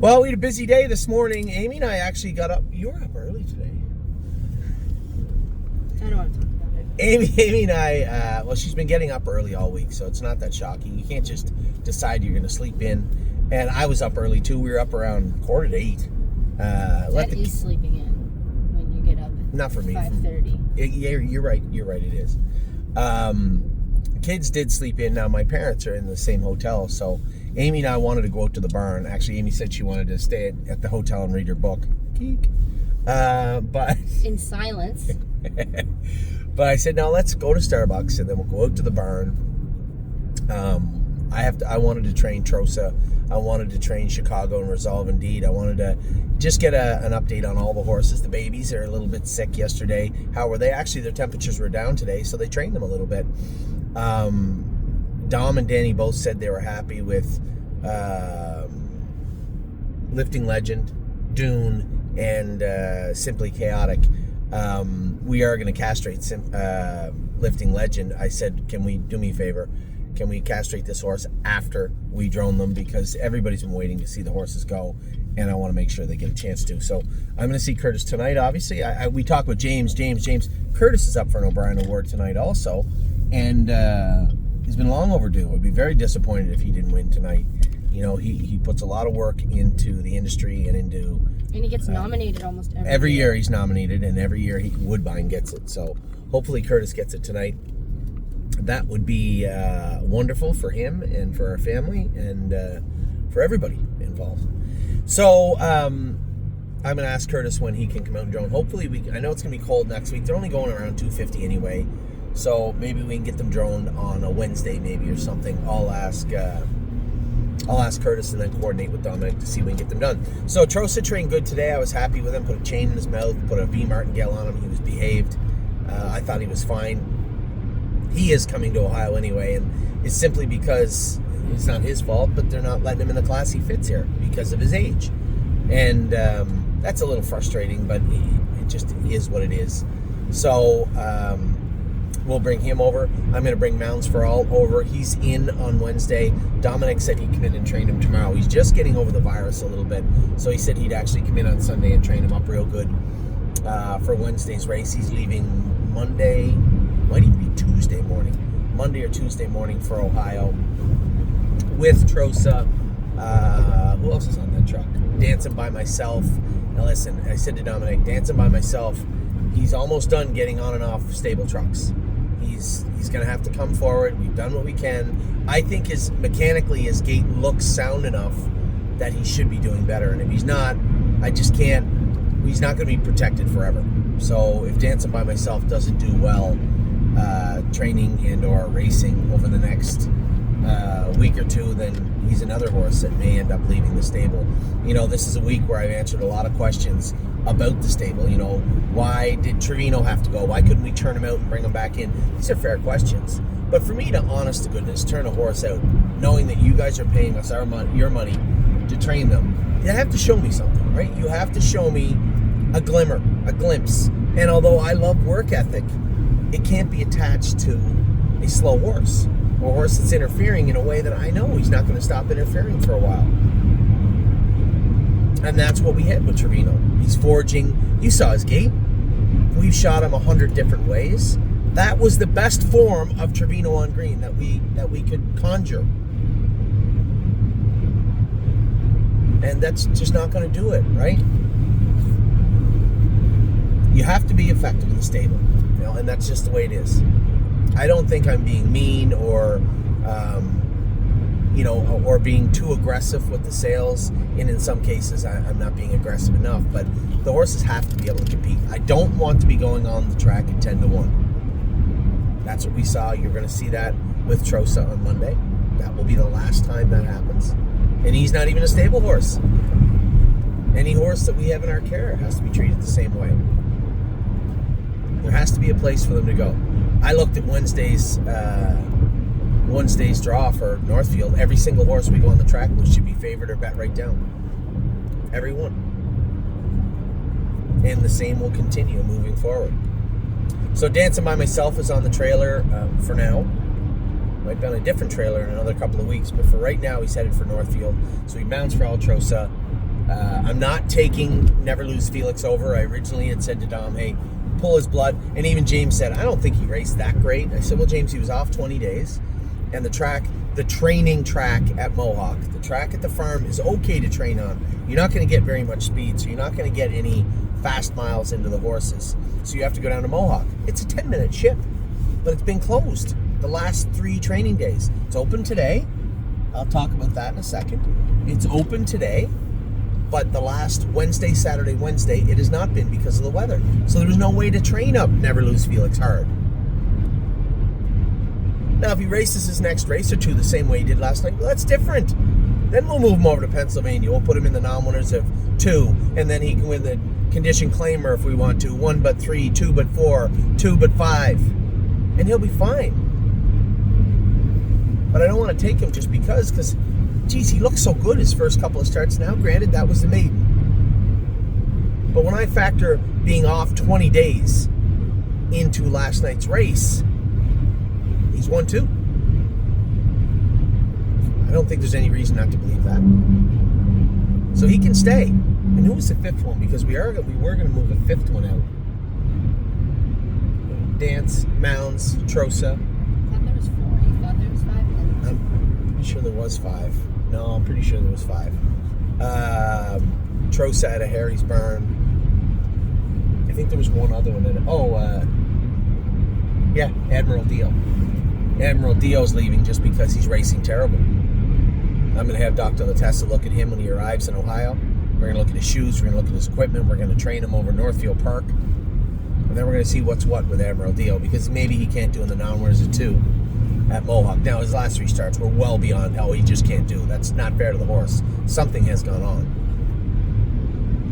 Well, we had a busy day this morning. Amy and I actually got up. You were up early today. I don't want to talk about it. Amy and I, well, she's been getting up early all week, so it's not that shocking. You can't just decide you're going to sleep in. And I was up early too. We were up around 7:45. That is sleeping in when you get up at Not for me. 5:30. Yeah, you're right. You're right, it is. Kids did sleep in. Now, my parents are in the same hotel, so Amy and I wanted to go out to the barn. Actually, Amy said she wanted to stay at the hotel and read her book. Geek. But In silence. but I said, no, let's go to Starbucks, and then we'll go out to the barn. I wanted to train Trosa. I wanted to train Chicago and Resolve Indeed. I wanted to just get an update on all the horses. The babies are a little bit sick yesterday. How were they? Actually, their temperatures were down today, so they trained them a little bit. Dom and Danny both said they were happy with Lifting Legend, Dune, and Simply Chaotic. We are going to castrate Lifting Legend. I said, can we do me a favor? Can we castrate this horse after we drone them? Because everybody's been waiting to see the horses go, and I want to make sure they get a chance to. So I'm going to see Curtis tonight, obviously. We talked with James. Curtis is up for an O'Brien Award tonight also, and he's been long overdue. I'd be very disappointed if he didn't win tonight. You know, he puts a lot of work into the industry and into... And he gets nominated almost every year. He's nominated, and every year Woodbine gets it. So hopefully Curtis gets it tonight. That would be wonderful for him and for our family and for everybody involved. So I'm going to ask Curtis when he can come out and drone. Hopefully, I know it's going to be cold next week. They're only going around 250 anyway. So maybe we can get them droned on a Wednesday maybe or something. I'll ask Curtis and then coordinate with Dominic to see if we can get them done. So Trosa trained good today. I was happy with him. Put a chain in his mouth, put a V martingale on him. He was behaved. I thought he was fine. He is coming to Ohio anyway, and it's simply because it's not his fault, but they're not letting him in the class he fits here because of his age. And that's a little frustrating, but it just is what it is. So we'll bring him over. I'm going to bring Mounds for All over. He's in on Wednesday. Dominic said he'd come in and train him tomorrow. He's just getting over the virus a little bit, so he said he'd actually come in on Sunday and train him up real good for Wednesday's race. He's leaving Monday, might even be Tuesday morning, Monday or Tuesday morning for Ohio with Trosa. Who else is on that truck? Dancing by Myself. Now listen, I said to Dominic, Dancing by Myself, he's almost done getting on and off stable trucks. He's going to have to come forward. We've done what we can. I think mechanically his gait looks sound enough that he should be doing better. And if he's not, I just can't. He's not going to be protected forever. So if Dancing by Myself doesn't do well training and or racing over the next week or two, then he's another horse that may end up leaving the stable. You know, this is a week where I've answered a lot of questions about the stable. You know, why did Trevino have to go? Why couldn't we turn him out and bring him back in? These are fair questions. But for me to, honest to goodness, turn a horse out, knowing that you guys are paying us your money to train them, you have to show me something, right? You have to show me a glimmer, a glimpse. And although I love work ethic, it can't be attached to a slow horse or a horse that's interfering in a way that I know he's not going to stop interfering for a while. And that's what we had with Trevino. He's forging. You saw his gait. We've shot him 100 different ways. That was the best form of Trevino on green that we could conjure. And that's just not going to do it, right? You have to be effective in the stable, you know, and that's just the way it is. I don't think I'm being mean or, or being too aggressive with the sales. And in some cases, I'm not being aggressive enough. But the horses have to be able to compete. I don't want to be going on the track at 10-1. That's what we saw. You're going to see that with Trosa on Monday. That will be the last time that happens. And he's not even a stable horse. Any horse that we have in our care has to be treated the same way. There has to be a place for them to go. I looked at Wednesday's draw for Northfield. Every single horse we go on the track with should be favored or bet right down. Every one. And the same will continue moving forward. So Dancing by Myself is on the trailer for now. Might be on a different trailer in another couple of weeks, but for right now he's headed for Northfield. So he mounts for Altrosa. I'm not taking Never Lose Felix over. I originally had said to Dom, hey, pull his blood. And even James said, I don't think he raced that great. I said, well, James, he was off 20 days. And the training track at Mohawk, the track at the farm is okay to train on. You're not going to get very much speed, so you're not going to get any fast miles into the horses. So you have to go down to Mohawk. It's a 10-minute ship, but it's been closed the last 3 training days. It's open today. I'll talk about that in a second. It's open today, but the last Wednesday, Saturday, Wednesday, it has not been because of the weather. So there was no way to train up Never Lose Felix hard. Now, if he races his next race or two the same way he did last night, well, that's different. Then we'll move him over to Pennsylvania. We'll put him in the non-winners of 2, and then he can win the condition claimer if we want to. 1 but 3, 2 but 4, 2 but 5. And he'll be fine. But I don't want to take him just because, geez, he looks so good his first couple of starts. Now, granted, that was the maiden. But when I factor being off 20 days into last night's race, he's 1-2. I don't think there's any reason not to believe that. So he can stay. And who was the 5th one? Because we were going to move a 5th one out. Dance, Mounds, Trosa. I thought there was 4. You thought there was 5? I'm pretty sure there was 5. No, I'm pretty sure there was 5. Trosa out of Harry's Barn. I think there was one other one in it. Yeah, Admiral Dio. Admiral Dio's leaving just because he's racing terrible. I'm going to have Dr. Latessa look at him when he arrives in Ohio. We're going to look at his shoes. We're going to look at his equipment. We're going to train him over Northfield Park. And then we're going to see what's what with Admiral Dio, because maybe he can't do in the non-winners of 2 at Mohawk. Now, his last 3 starts were well beyond, he just can't do. That's not fair to the horse. Something has gone on.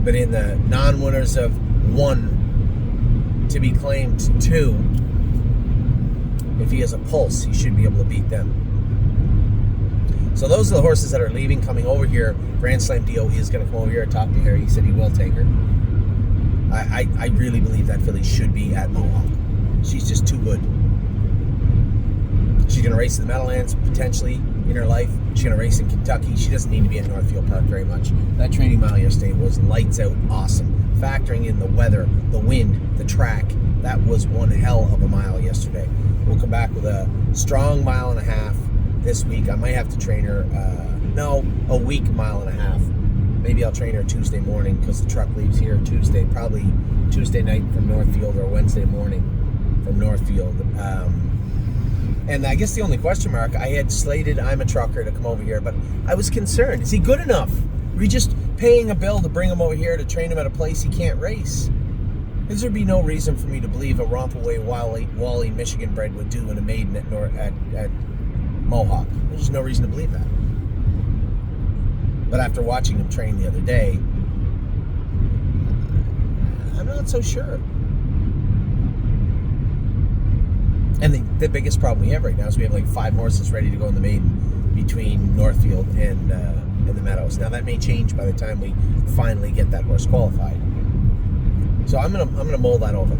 But in the non-winners of 1 to be claimed 2, if he has a pulse, he should be able to beat them. So those are the horses that are leaving, coming over here. Grand Slam Dio is going to come over here and talk to Harry. He said he will take her. I really believe that filly should be at Mohawk. She's just too good. She's going to race in the Meadowlands, potentially, in her life. She's going to race in Kentucky. She doesn't need to be at Northfield Park very much. That training mile yesterday was lights out awesome. Factoring in the weather, the wind, the track, that was one hell of a mile yesterday. We'll come back with a strong 1.5 miles this week. I might have to train her, a week 1.5 miles. Maybe I'll train her Tuesday morning because the truck leaves here Tuesday, probably Tuesday night from Northfield or Wednesday morning from Northfield. And I guess the only question mark, I had slated I'm a Trucker to come over here, but I was concerned. Is he good enough? Are we just paying a bill to bring him over here to train him at a place he can't race? Because there'd be no reason for me to believe a Rompaway Wally Michigan bred would do in a maiden at Mohawk. There's just no reason to believe that. But after watching him train the other day, I'm not so sure. And the biggest problem we have right now is we have like 5 horses ready to go in the maiden between Northfield and the Meadows. Now that may change by the time we finally get that horse qualified. So I'm gonna mull that over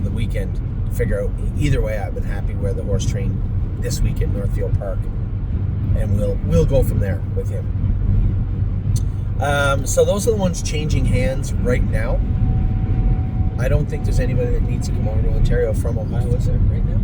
the weekend to figure out. Either way, I've been happy where the horse trained this week at Northfield Park, and we'll go from there with him. So those are the ones changing hands right now. I don't think there's anybody that needs to come over to Ontario from Ohio, is there, right now?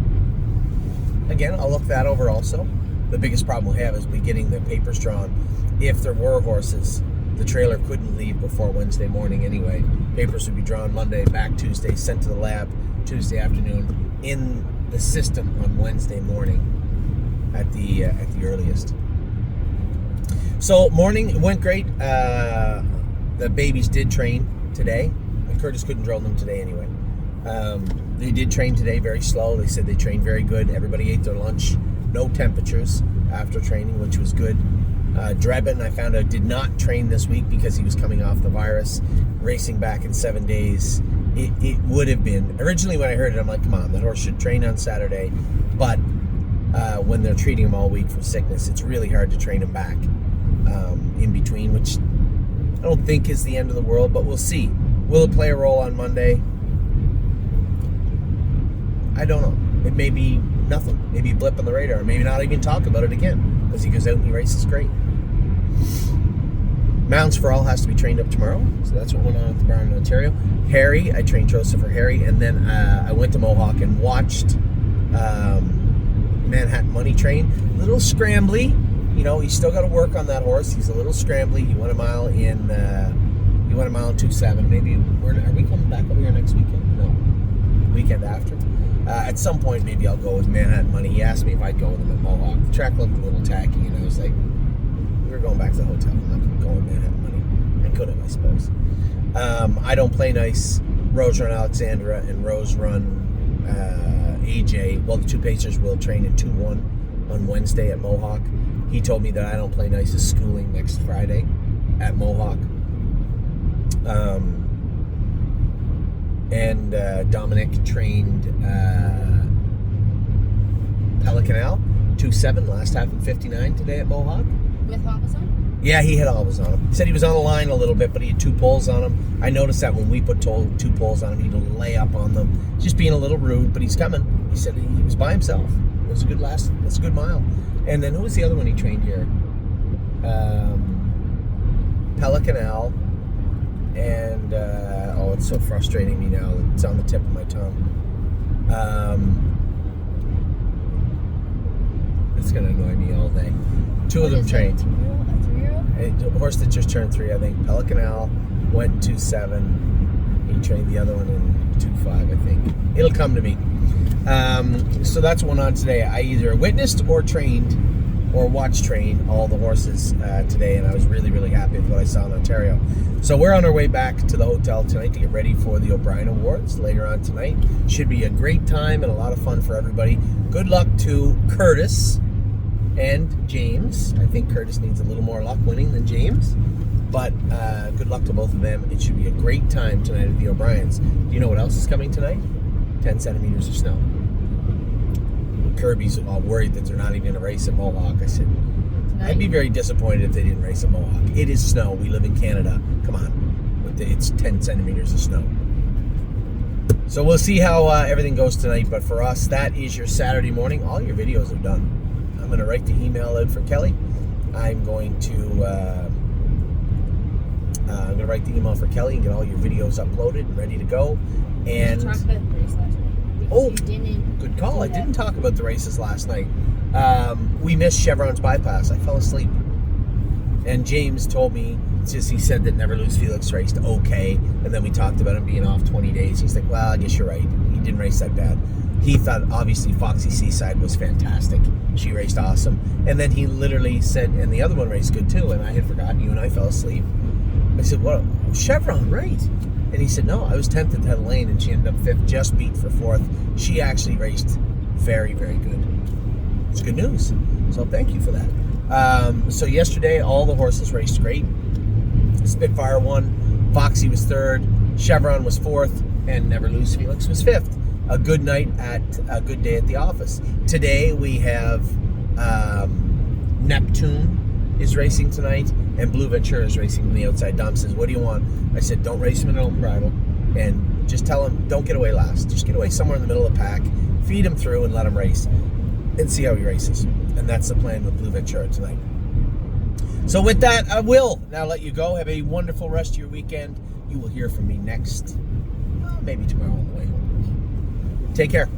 Again, I'll look that over also. The biggest problem we'll have is getting the papers drawn. If there were horses, the trailer couldn't leave before Wednesday morning anyway. Papers would be drawn Monday, back Tuesday, sent to the lab Tuesday afternoon, in the system on Wednesday morning at the earliest. So morning went great. The babies did train today. Curtis couldn't drill them today anyway. They did train today very slow. They said they trained very good. Everybody ate their lunch. No temperatures after training, which was good. Drebin, I found out, did not train this week because he was coming off the virus, racing back in 7 days. It would have been, originally when I heard it, I'm like, come on, that horse should train on Saturday. But when they're treating him all week for sickness, it's really hard to train him back in between, which I don't think is the end of the world, but we'll see. Will it play a role on Monday? I don't know. It may be nothing. Maybe a blip on the radar. Maybe not even talk about it again because he goes out and he races great. Mounds for All has to be trained up tomorrow, so that's what went on at the barn in Ontario. Harry, I trained Joseph for Harry, and then I went to Mohawk and watched Manhattan Money train. A little scrambly, you know. He's still got to work on that horse. He's a little scrambly. He went a mile in 2.7. Maybe are we coming back over here next weekend? No, weekend after. At some point, maybe I'll go with Manhattan Money. He asked me if I'd go with him at Mohawk. The track looked a little tacky, and I was like, we're going back to the hotel. I'm not going to go with Manhattan Money. I could have, I suppose. I don't play nice. Rose Run Alexandra and Rose Run AJ. Well, the two pacers will train in 2-1 on Wednesday at Mohawk. He told me that I don't play nice is schooling next Friday at Mohawk. And Dominic trained Pelicanal 2.7 last half in 59 today at Mohawk. With Hobbles on? Yeah, he had Hobbles on him. He said he was on the line a little bit, but he had 2 poles on him. I noticed that when we put 2 poles on him, he'd lay up on them. Just being a little rude, but he's coming. He said he was by himself. It was a good that's a good mile. And then who was the other one he trained here? Pelicanal. And, it's so frustrating me now. It's on the tip of my tongue. It's going to annoy me all day. 2 of them trained. A 3-year-old? A horse that just turned 3, I think. Pelicanal went 2.7. He trained the other one in 2.5, I think. It'll come to me. So that's one on today. I either witnessed or trained or watched train all the horses today, and I was really, really happy with what I saw in Ontario. So we're on our way back to the hotel tonight to get ready for the O'Brien Awards later on tonight. Should be a great time and a lot of fun for everybody. Good luck to Curtis and James. I think Curtis needs a little more luck winning than James, but good luck to both of them. It should be a great time tonight at the O'Briens. Do you know what else is coming tonight? 10 centimeters of snow. Kirby's all worried that they're not even going to race at Mohawk. I said, tonight? I'd be very disappointed if they didn't race at Mohawk. It is snow. We live in Canada. Come on. It's 10 centimeters of snow. So we'll see how everything goes tonight. But for us, that is your Saturday morning. All your videos are done. I'm going to write the email out for Kelly. I'm going to write the email for Kelly and get all your videos uploaded and ready to go. And talk about the race last night. Oh, good call. I didn't talk about the races last night. We missed Chevron's bypass. I fell asleep. And James told me, he said that Never Lose Felix raced okay. And then we talked about him being off 20 days. He's like, well, I guess you're right. He didn't race that bad. He thought, obviously, Foxy Seaside was fantastic. She raced awesome. And then he literally said, and the other one raced good too. And I had forgotten. You and I fell asleep. I said, what? Chevron, right? And he said, no, I was 10th at Head Lane, and she ended up 5th, just beat for 4th. She actually raced very, very good. It's good news. So thank you for that. So yesterday, all the horses raced great. Spitfire won, Foxy was 3rd, Chevron was 4th, and Never Lose Felix was 5th. A good night a good day at the office. Today we have Neptune is racing tonight, and Blue Ventura is racing on the outside. Dom says, what do you want? I said, don't race him in an open bridle, and just tell him, don't get away last. Just get away somewhere in the middle of the pack, feed him through, and let him race, and see how he races. And that's the plan with Blue Ventura tonight. So with that, I will now let you go. Have a wonderful rest of your weekend. You will hear from me next, maybe tomorrow on the way home. Take care.